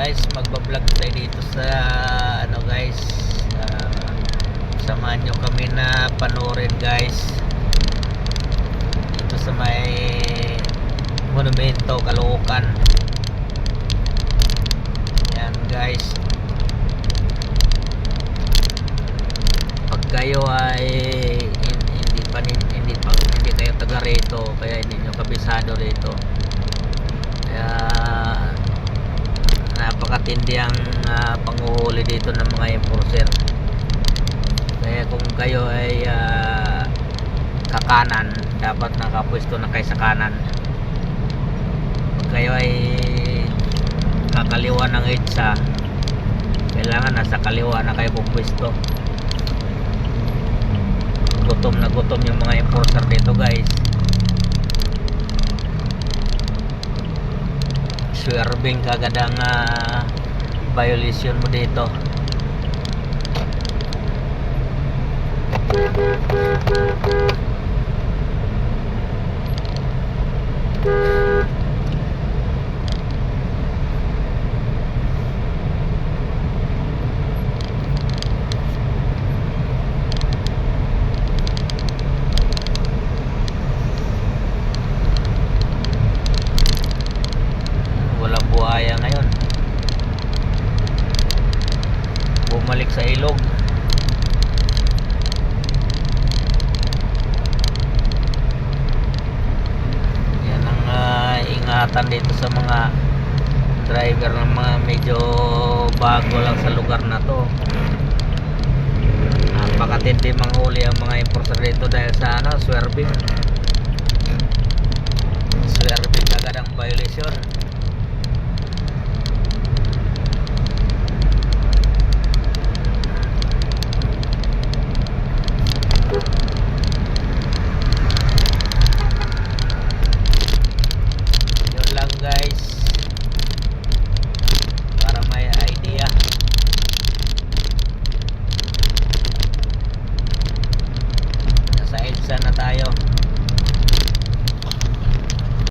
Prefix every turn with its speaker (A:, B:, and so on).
A: guys, magbablog tayo dito sa ano guys, samahan nyo kami na panoorin guys dito sa may monumento Caloocan. Yan guys, pag kayo ay hindi kayo taga rito, kaya hindi nyo kabisado rito, kaya napakatindi ang panguhuli dito ng mga enforcer. Kaya kung kayo ay kakanan, dapat nakapwesto na kayo sa kanan. Pag kayo ay kakaliwa ng EDSA, kailangan nasa kaliwa na kayo pupwesto. Gutom na gutom yung mga enforcer dito guys. Swerving kagad ang violation mo dito. Walang buhaya ngayon, bumalik sa ilog. Yan ang ingatan dito sa mga driver ng mga medyo bago lang sa lugar na to. Napakatindi manghuli ang mga enforcer dito dahil sa swerving agad ang violation.